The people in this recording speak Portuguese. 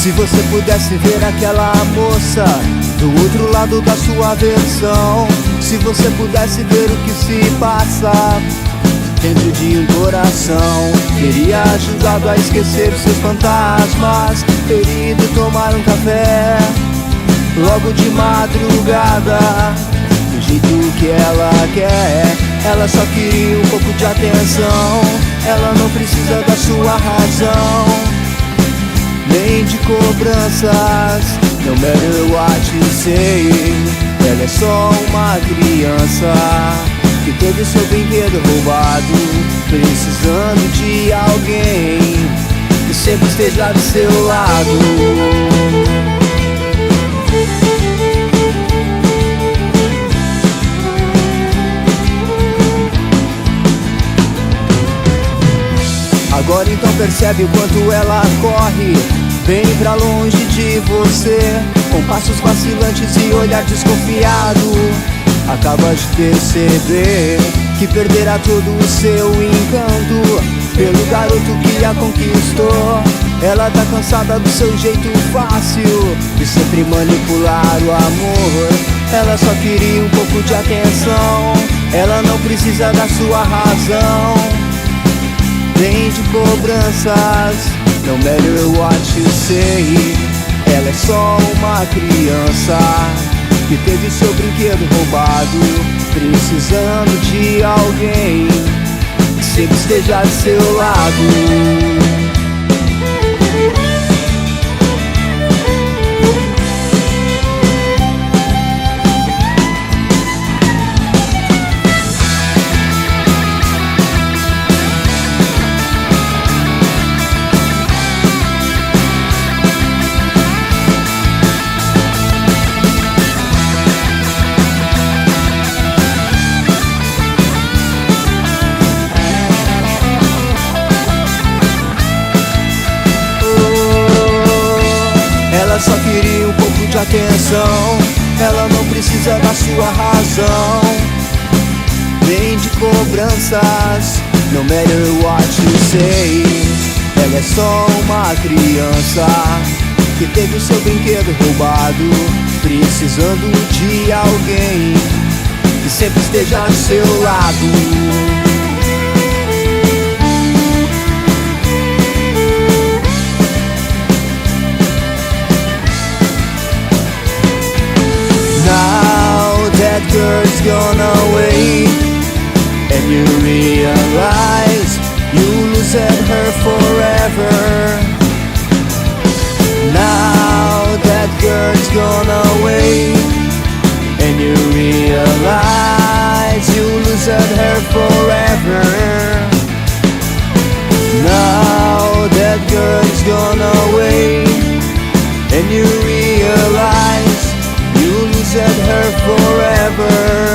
Se você pudesse ver aquela moça do outro lado da sua versão, se você pudesse ver o que se passa dentro de um coração, teria ajudado a esquecer os seus fantasmas, teria ido tomar um café logo de madrugada, do jeito que ela quer. Ela só queria um pouco de atenção, ela não precisa da sua razão, nem de cobranças. No matter what you say, ela é só uma criança que teve seu brinquedo roubado, precisando de alguém que sempre esteja do seu lado. Agora então percebe o quanto ela corre bem pra longe de você, com passos vacilantes e olhar desconfiado. Acaba de perceber que perderá todo o seu encanto pelo garoto que a conquistou. Ela tá cansada do seu jeito fácil de sempre manipular o amor. Ela só queria um pouco de atenção, ela não precisa da sua razão, nem de cobranças. No matter what you say, ela é só uma criança que teve seu brinquedo roubado, precisando de alguém que sempre esteja do seu lado. Ela só queria um pouco de atenção, ela não precisa da sua razão, nem de cobranças. No matter what you say, ela é só uma criança que teve o seu brinquedo roubado, precisando de alguém que sempre esteja do seu lado. Now that girl's gone away, and you realize you lose her forever. Now that girl's gone away, and you realize you lose her forever. Now that girl's gone away, and you realize you lose her forever.